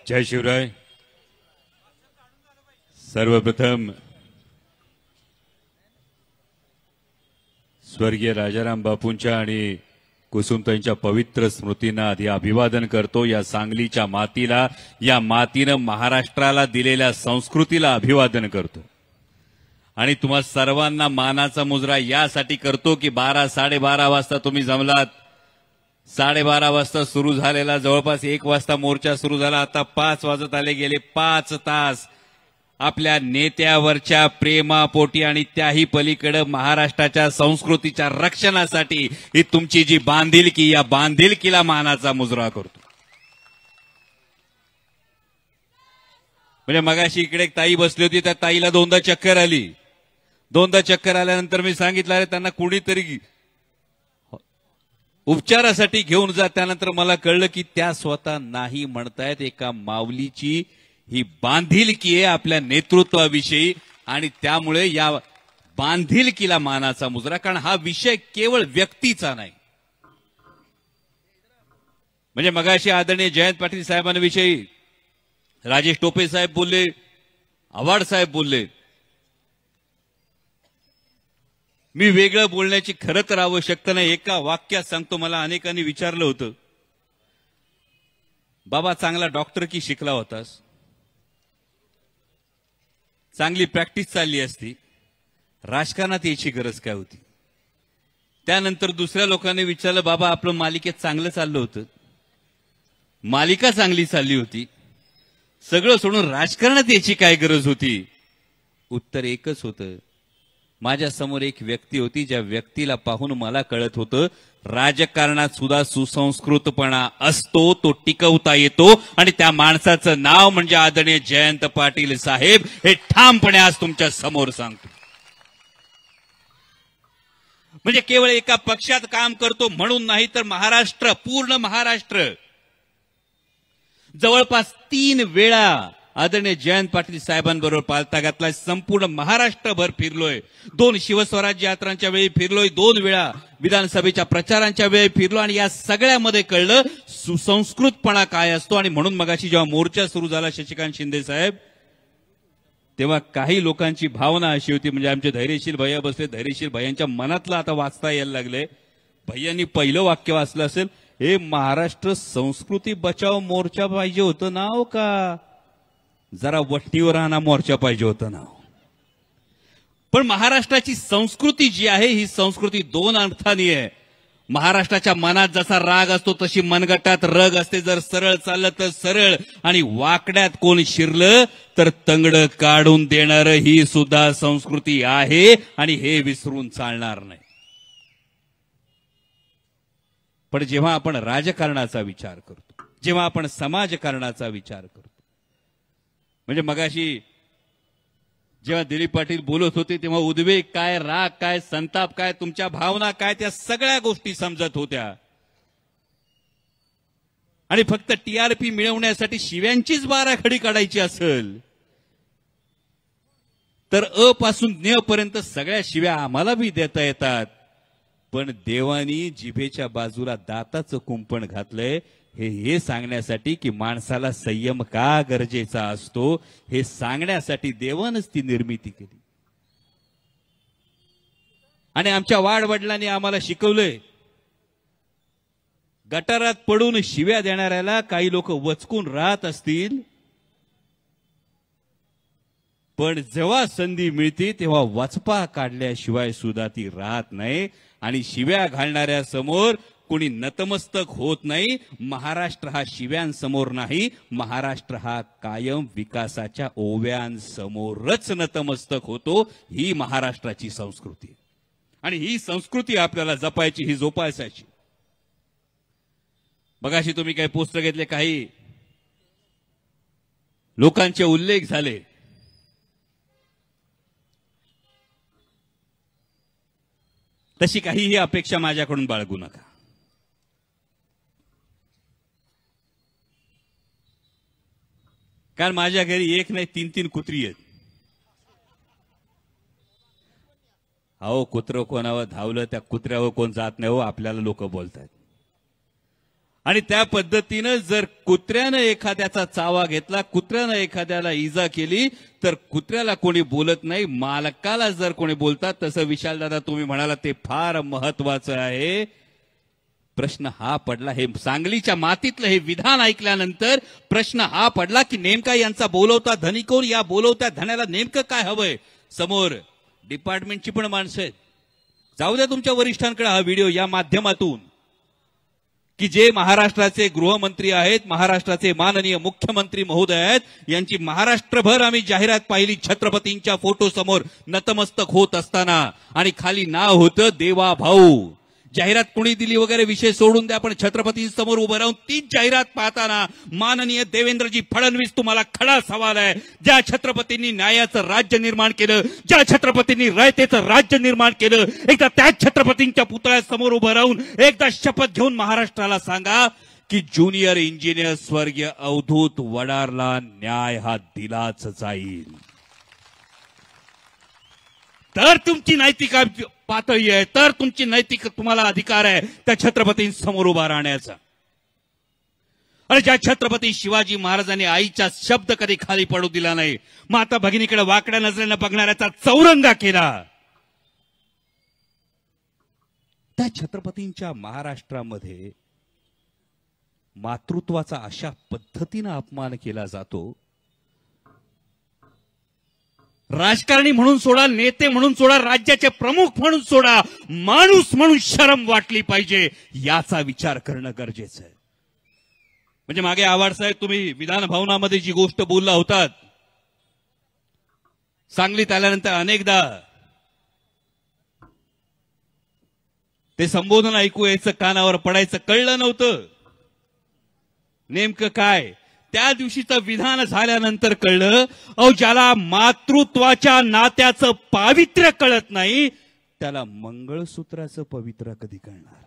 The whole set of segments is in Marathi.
जय शिवराय। सर्वप्रथम स्वर्गीय राजाराम बापूंच्या आणि कुसुमताईंच्या पवित्र स्मृतींना आधी अभिवादन करतो। या सांगलीच्या मातीला, या मातीनं महाराष्ट्राला दिलेल्या संस्कृतीला अभिवादन करतो आणि तुम्हा सर्वांना मानाचा मुजरा यासाठी करतो की 12-12:30 वाजता तुम्ही जमलात। 12:30 वाजता सुरू झालेला जवळपास 1 वाजता मोर्चा सुरू झाला। आता 5 वाजत आले, गेले 5 तास आपल्या नेत्यावरच्या प्रेमापोटी आणि त्याही पलीकडे महाराष्ट्राच्या संस्कृतीच्या रक्षणासाठी ही तुमची जी बांधिलकी, या बांधिलकीला मानाचा मुजरा करतो। म्हणजे मगाशी इकडे एक ताई बसली होती, त्या ताईला 2दा चक्कर आली। 2दा चक्कर आल्यानंतर मी सांगितलं अरे त्यांना कुणीतरी उपचारासाठी घेऊन जा। त्यानंतर मला कळलं की त्या स्वतः नाही म्हणतायत, एका माऊलीची ही बांधिलकी आहे आपल्या नेतृत्वाविषयी आणि त्यामुळे या बांधिलकीला मानाचा मुजरा। कारण हा विषय केवळ व्यक्तीचा नाही। म्हणजे मगाशी आदरणीय जयंत पाटील साहेबांविषयी राजेश टोपे साहेब बोलले, आव्हाड साहेब बोलले। मी वेगळं बोलण्याची खरं तर आवश्यकता नाही, एका वाक्यात सांगतो। मला अनेकांनी विचारलं होतं, बाबा चांगला डॉक्टर की शिकला होतास, चांगली प्रॅक्टिस चालली असती, राजकारणात यायची गरज काय होती? त्यानंतर दुसऱ्या लोकांनी विचारलं, बाबा आपलं मालिकेत चांगलं चाललं होतं, मालिका चांगली चालली होती, सगळं सोडून राजकारणात यायची काय गरज होती? उत्तर एकच होतं, माझ्या समोर एक व्यक्ती होती, ज्या व्यक्तीला पाहून मला कळत होतं राजकारणात सुद्धा सुसंस्कृतपणा असतो, तो टिकवता येतो आणि त्या माणसाचं नाव म्हणजे आदरणीय जयंत पाटील साहेब। हे ठामपणे आज तुमच्या समोर सांगतो। म्हणजे केवळ एका पक्षात काम करतो म्हणून नाही, तर महाराष्ट्र, पूर्ण महाराष्ट्र, जवळपास 3 वेळा आदरणीय जयंत पाटील साहेबांबरोबर पालथा घातलाय। संपूर्ण महाराष्ट्रभर फिरलोय, 2 शिवस्वराज्य यात्रांच्या वेळी फिरलोय, 2 वेळा विधानसभेच्या प्रचारांच्या वेळी फिरलो आणि या सगळ्यामध्ये कळलं सुसंस्कृतपणा काय असतो। आणि म्हणून मगाशी जेव्हा मोर्चा सुरू झाला शशिकांत शिंदे साहेब, तेव्हा काही लोकांची भावना अशी होती, म्हणजे आमचे धैर्यशील भैया बसले, धैर्यशील भैयांच्या मनातलं आता वाचता यायला लागले। भैयांनी पहिलं वाक्य वाचलं असेल, हे महाराष्ट्र संस्कृती बचाव मोर्चा पाहिजे होतं नाव का जरा वट्टीवर आणा मोर्चा पाहिजे होतं नाव? पण महाराष्ट्राची संस्कृती जी आहे, ही संस्कृती 2 अर्थाने आहे। महाराष्ट्राच्या मनात जसा राग असतो तशी मनगटात रग असते। जर सरळ चाललं तर सरळ, आणि वाकड्यात कोण शिरलं तर तंगड काढून देणारं ही सुद्धा संस्कृती आहे आणि हे विसरून चालणार नाही। पण जेव्हा आपण राजकारणाचा विचार करतो, जेव्हा आपण समाजकारणाचा विचार करतो, म्हणजे मगाशी जेव्हा दिलीप पाटील बोलत होते तेव्हा उद्वेग काय, राग काय, संताप काय, तुमच्या भावना काय, त्या सगळ्या गोष्टी समजत होत्या। आणि फक्त टीआरपी मिळवण्यासाठी शिव्यांचीच बाराखडी काढायची असेल तर अ पासून न्य पर्यंत सगळ्या शिव्या आम्हाला बी देता येतात। पण देवानी जिभेच्या बाजूला दाताचं कुंपण घातलंय हे सांगण्यासाठी की माणसाला संयम का गरजेचा असतो, हे सांगण्यासाठी देवानच ती निर्मिती केली। आणि आमच्या वाडवडिलांनी आम्हाला शिकवलंय, गटारात पडून शिव्या देणाऱ्याला काही लोक वचकून राहत असतील, पण जेव्हा संधी मिळते तेव्हा वचपा काढल्याशिवाय सुद्धा ती राहत नाही आणि शिव्या घालणाऱ्या समोर कोणी नतमस्तक होत नाही। महाराष्ट्र हा शिव्यांसमोर नाही, महाराष्ट्र हा कायम विकासाच्या ओव्यांसमोरच नतमस्तक होतो। ही महाराष्ट्राची संस्कृती आणि ही संस्कृती आपल्याला जपायची, ही जोपासायची। मगाशी तुम्ही काही पोस्टर घेतले, काही लोकांचे उल्लेख झाले, तशी काहीही अपेक्षा माझ्याकडून बाळगू नका। कारण माझ्या घरी 1 नाही 3-3 कुत्री आहेत। अहो कुत्रं कोणावर धावलं त्या कुत्र्यावर कोण जात नाही हो, आपल्याला लोक बोलतात। आणि त्या पद्धतीनं जर कुत्र्यानं एखाद्याचा चावा घेतला, कुत्र्यानं एखाद्याला इजा केली, तर कुत्र्याला कोणी बोलत नाही, मालकाला जर कोणी बोलतात. तसं विशालदादा तुम्ही म्हणाला ते फार महत्वाचं आहे. प्रश्न हा पडला, हे सांगलीच्या मातीतलं हे विधान ऐकल्यानंतर प्रश्न हा पडला की नेमका यांचा बोलवता धनी कोण, या बोलवत्या धन्याला नेमकं काय हवंय. समोर डिपार्टमेंटची पण माणसं आहेत. जाऊ द्या तुमच्या वरिष्ठांकडे हा व्हिडिओ या माध्यमातून, की जे महाराष्ट्राचे गृहमंत्री आहेत, महाराष्ट्राचे माननीय मुख्यमंत्री महोदय आहेत, यांची महाराष्ट्रभर आम्ही जाहिरात पाहिली छत्रपतींच्या फोटो समोर नतमस्तक होत असताना, आणि खाली नाव होतं देवा भाऊ. जाहिरात कुणी दिली वगैरे विषय सोडून द्या, पण छत्रपतींसमोर उभं राहून तीच जाहिरात पाहताना माननीय देवेंद्रजी फडणवीस, तुम्हाला खडा सवाल आहे. ज्या छत्रपतींनी न्यायाचं राज्य निर्माण केलं, ज्या छत्रपतींनी रयतेचं राज्य निर्माण केलं, एकदा त्याच छत्रपतींच्या पुतळ्यासमोर उभं राहून एकदा शपथ घेऊन महाराष्ट्राला सांगा की ज्युनियर इंजिनियर स्वर्गीय अवधूत वडारला न्याय हा दिलाच जाईल. तर तुमची नैतिक पातळी आहे, तर तुमची नैतिक तुम्हाला अधिकार आहे त्या छत्रपतींसमोर उभा राहण्याचा. आणि ज्या छत्रपती शिवाजी महाराजांनी आईचा शब्द कधी खाली पडू दिला नाही, माता भगिनीकडे वाकड्या नजरेनं बघणाऱ्याचा चौरंगा केला, त्या छत्रपतींच्या महाराष्ट्रामध्ये मातृत्वाचा अशा पद्धतीनं अपमान केला जातो. राजकारणी म्हणून सोडा, नेते म्हणून सोडा, राज्याचे प्रमुख म्हणून सोडा, माणूस म्हणून शरम वाटली पाहिजे, याचा विचार करणं गरजेचं आहे. म्हणजे मागे आव्हाड साहेब तुम्ही विधान भवनामध्ये जी गोष्ट बोलला होतात, सांगलीत आल्यानंतर अनेकदा ते संबोधन ऐकू यायचं, कानावर पडायचं, कळलं नव्हतं नेमकं काय. त्या दिवशीचं विधान झाल्यानंतर कळलं, अहो ज्याला मातृत्वाच्या नात्याचं पावित्र्य कळत नाही, त्याला मंगळसूत्राचं पवित्र कधी कळणार.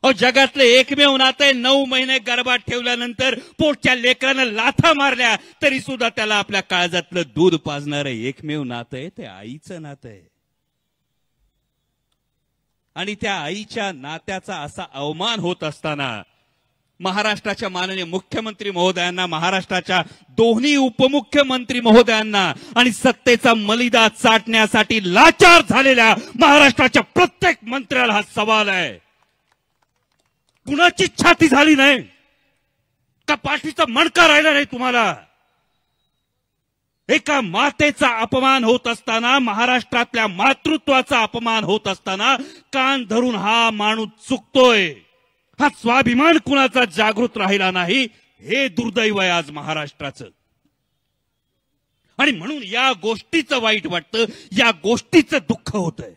अहो जगातलं एकमेव नातं आहे, 9 महिने गर्भात ठेवल्यानंतर पोटच्या लेकरानं लाथा मारल्या तरी सुद्धा त्याला आपल्या काळजातलं दूध पाजणारं एकमेव नातं आहे, ते आईचं नातं आहे. आणि त्या आईच्या नात्याचा असा अवमान होत असताना महाराष्ट्राच्या माननीय मुख्यमंत्री महोदयांना, महाराष्ट्राच्या दोन्ही उपमुख्यमंत्री महोदयांना आणि सत्तेचा मलिदा चाटण्यासाठी लाचार झालेल्या महाराष्ट्राच्या प्रत्येक मंत्र्याला हा सवाल आहे, कुणाची छाती झाली नाही का, पाठीचा मणका राहिला नाही तुम्हाला. एका मातेचा अपमान होत असताना, महाराष्ट्रातल्या मातृत्वाचा अपमान होत असताना कान धरून हा माणूस चुकतोय. हा स्वाभिमान कुणाचा जागृत राहिला नाही, हे दुर्दैव आहे आज महाराष्ट्राचं. आणि म्हणून या गोष्टीचं वाईट वाटतं, या गोष्टीचं दुःख होतंय.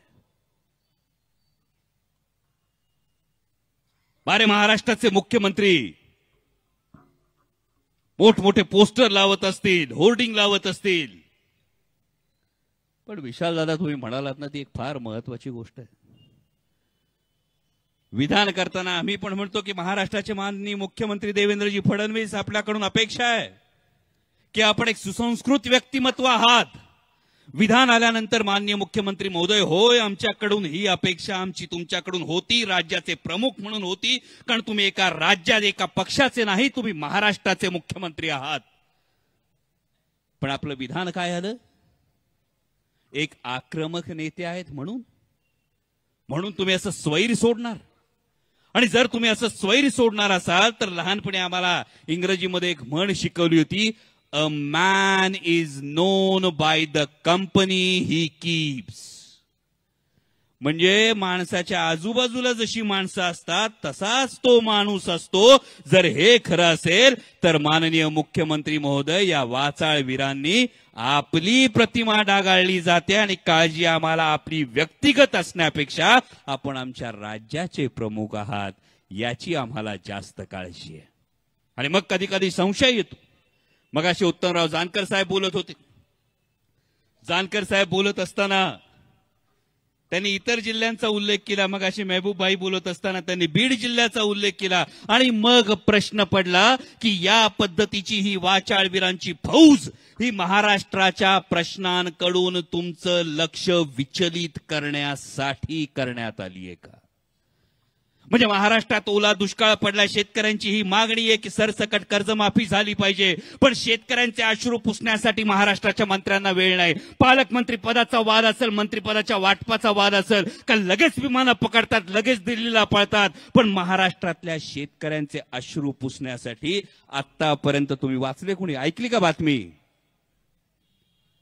बारे महाराष्ट्राचे मुख्यमंत्री मोठमोठे पोस्टर लावत असतील, होर्डिंग लावत असतील, पण विशालदादा तुम्ही म्हणालात ना, ती एक फार महत्वाची गोष्ट आहे. विधान करताना आम्ही पण म्हणतो की महाराष्ट्राचे माननीय मुख्यमंत्री देवेंद्रजी फडणवीस, आपल्याकडून अपेक्षा आहे की आपण एक सुसंस्कृत व्यक्तिमत्व आहात. विधान आल्यानंतर माननीय मुख्यमंत्री महोदय, होय आमच्याकडून ही अपेक्षा आमची तुमच्याकडून होती, राज्याचे प्रमुख म्हणून होती, कारण तुम्ही एका राज्यात एका पक्षाचे नाही, तुम्ही महाराष्ट्राचे मुख्यमंत्री आहात. पण आपलं विधान काय आलं, एक आक्रमक नेते आहेत म्हणून तुम्ही असं स्वैर सोडणार. आणि जर तुम्ही असं स्वैर सोडणार असाल तर लहानपणी आम्हाला इंग्रजीमध्ये एक म्हण शिकवली होती, A man is known by the company he keeps. म्हणजे माणसाच्या आजूबाजूला जशी माणसं असतात तसाच तो माणूस असतो. जर हे खरं असेल तर माननीय मुख्यमंत्री महोदय, या वाचाळ वीरांनी आपली प्रतिमा डागाळली जाते आणि काळजी आम्हाला आपली व्यक्तिगत असण्यापेक्षा आपण आमच्या राज्याचे प्रमुख आहात याची आम्हाला जास्त काळजी आहे. आणि मग कधी कधी संशय येतो. मगाशी उत्तमराव जानकर साहेब बोलत होते. जानकर साहेब बोलत असताना त्यांनी इतर जिल्ह्यांचा उल्लेख केला, मग अशी महबूबबाई बोलत असताना त्यांनी बीड जिल्ह्याचा उल्लेख केला आणि मग प्रश्न पडला की या पद्धतीची ही वाचाळवीरांची फौज ही महाराष्ट्राच्या प्रश्नांकडून तुमचं लक्ष विचलित करण्यासाठी करण्यात आली आहे का? म्हणजे महाराष्ट्रात ओला दुष्काळ पडला, शेतकऱ्यांची ही मागणी आहे की सरसकट कर्जमाफी झाली पाहिजे, पण शेतकऱ्यांचे अश्रू पुसण्यासाठी महाराष्ट्राच्या मंत्र्यांना वेळ नाही. पालकमंत्री पदाचा वाद असेल, मंत्रिपदाच्या वाटपाचा वाद असेल का लगेच विमानं पकडतात, लगेच दिल्लीला पळतात. पण महाराष्ट्रातल्या शेतकऱ्यांचे अश्रू पुसण्यासाठी आतापर्यंत तुम्ही वाचले, कोणी ऐकली का बातमी?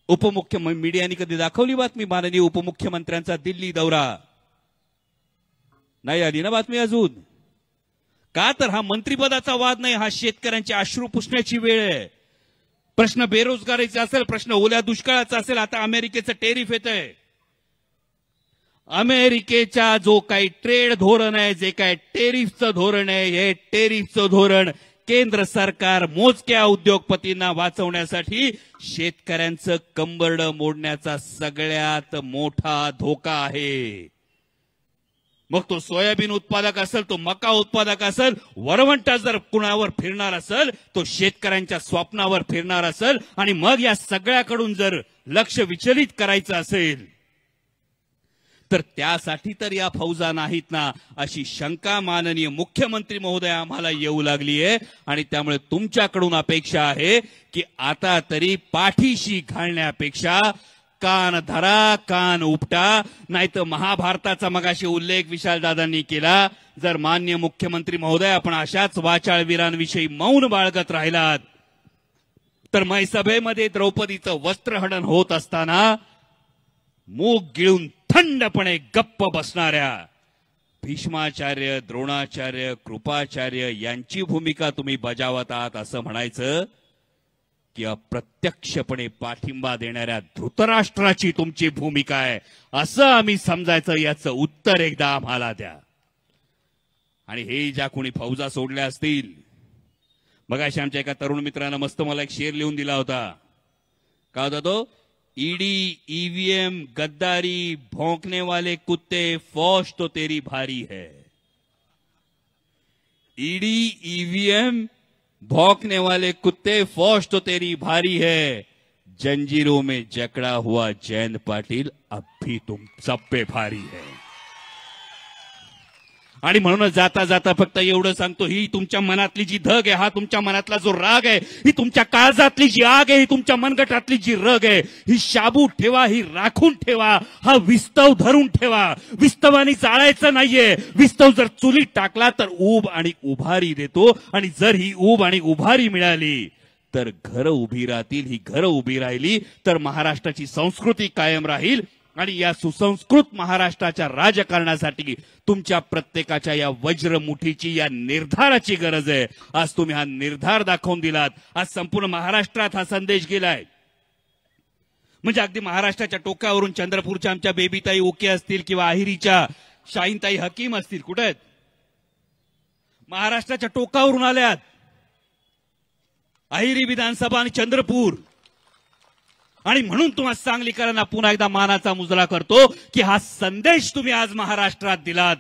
उपमुख्यमंत्री मीडियाने कधी दाखवली बातमी माननीय उपमुख्यमंत्र्यांचा दिल्ली दौरा? नाही आली ना बातमी अजून. का तर हा मंत्रिपदाचा वाद नाही, हा शेतकऱ्यांचे अश्रू पुसण्याची वेळ आहे. प्रश्न बेरोजगारीचा असेल, प्रश्न ओल्या दुष्काळाचा असेल, आता अमेरिकेचं टेरिफ येत आहे. अमेरिकेचा जो काही ट्रेड धोरण आहे, जे काही टेरिफचं धोरण आहे, हे टेरिफचं धोरण केंद्र सरकार मोजक्या उद्योगपतींना वाचवण्यासाठी शेतकऱ्यांचं कंबरडं मोडण्याचा सगळ्यात मोठा धोका आहे. मग तो सोयाबीन उत्पादक असेल, तो मका उत्पादक असेल, वरवंटा जर कुणावर फिरणार असेल, तो शेतकऱ्यांच्या स्वप्नावर फिरणार असेल, आणि मग या सगळ्याकडून जर लक्ष विचलित करायचं असेल तर त्यासाठी तर या फौजा नाहीत ना, अशी शंका माननीय मुख्यमंत्री महोदय आम्हाला येऊ लागली आहे. आणि त्यामुळे तुमच्याकडून अपेक्षा आहे की आता तरी पाठीशी घालण्यापेक्षा कान धरा, कान उपटा. नाहीतर महाभारताचा मगाशी उल्लेख विशालदादांनी केला, जर मान्य मुख्यमंत्री महोदय आपण अशाच वाचाळवीरांविषयी मौन बाळगत राहिलात तर मैसभेमध्ये द्रौपदीचं वस्त्रहनन होत असताना मूग गिळून थंडपणे गप्प बसणाऱ्या भीष्माचार्य, द्रोणाचार्य, कृपाचार्य यांची भूमिका तुम्ही बजावत आहात असं म्हणायचं की अप्रत्यक्षपणे पाठिंबा देणाऱ्या धृतराष्ट्राची तुमची भूमिका आहे असं आम्ही समजायचं? याचं उत्तर एकदा आम्हाला द्या. आणि हे ज्या कोणी फौजा सोडल्या असतील, मगाशी आमच्या एका तरुण मित्रानं मस्त मला एक शेर लिहून दिला होता. का होता तो? ईडी, ईवीएम, गद्दारी, भौंकने वाले कुत्ते, फौज तो तेरी भारी है. ईडी, ईवीएम, भौंकने वाले कुत्ते, फौज तो तेरी भारी है. जंजीरों में जकड़ा हुआ जयंत पाटील अब भी तुम सब पे भारी है. आणि म्हणूनच जाता जाता फक्त एवढं सांगतो, ही तुमच्या मनातली जी धग आहे, हा तुमच्या मनातला जो राग आहे, ही तुमच्या काळजातली जी आग आहे, ही तुमच्या मनगटातली जी रग आहे, ही शाबूत ठेवा, ही राखून ठेवा, हा विस्तव धरून ठेवा. विस्तवानी जाळायचं नाहीये. विस्तव जर चुलीत टाकला तर ऊब आणि उभारी देतो, आणि जर ही ऊब आणि उभारी मिळाली तर घरं उभी राहतील. ही घरं उभी राहिली तर महाराष्ट्राची संस्कृती कायम राहील. आणि या सुसंस्कृत महाराष्ट्राच्या राजकारणासाठी तुमच्या प्रत्येकाच्या या वज्रमुठीची, या निर्धाराची गरज आहे. आज तुम्ही हा निर्धार दाखवून दिलात. आज संपूर्ण महाराष्ट्रात हा संदेश गेलाय. म्हणजे अगदी महाराष्ट्राच्या टोकावरून चंद्रपूरच्या आमच्या बेबीताई ओके असतील किंवा आहिरीच्या शाहीनताई हकीम असतील, कुठे आहेत? महाराष्ट्राच्या टोकावरून आल्यात. आहिरी विधानसभा आणि चंद्रपूर. आणि म्हणून तुम्हाला सांगलीकरांना पुन्हा एकदा मानाचा मुजरा करतो की हा संदेश तुम्ही आज महाराष्ट्रात दिलात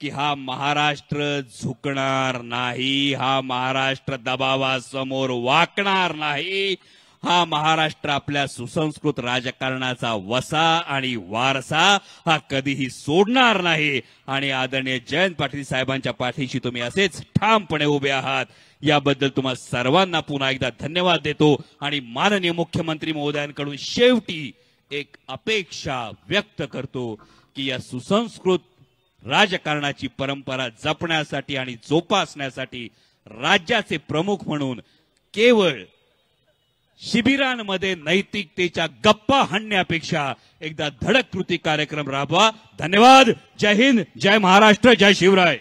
की हा महाराष्ट्र झुकणार नाही, हा महाराष्ट्र दबावासमोर वाकणार नाही, हा महाराष्ट्र आपल्या सुसंस्कृत राजकारणाचा वसा आणि वारसा हा कधीही सोडणार नाही. आणि आदरणीय जयंत पाटील साहेबांच्या पाठीशी तुम्ही असेच ठामपणे उभे आहात. याबद्दल तुम्हा सर्वांना पुन्हा एकदा धन्यवाद देतो. आणि माननीय मुख्यमंत्री महोदयांकडून शेवटी एक अपेक्षा व्यक्त करतो की या सुसंस्कृत राजकारणाची परंपरा जपण्यासाठी आणि जोपासण्यासाठी राज्याचे प्रमुख म्हणून केवळ शिबिरांमध्ये नैतिकतेच्या गप्पा हाणण्यापेक्षा एकदा धडक कृती कार्यक्रम राबवा. धन्यवाद. जय हिंद, जय महाराष्ट्र, जय शिवराय.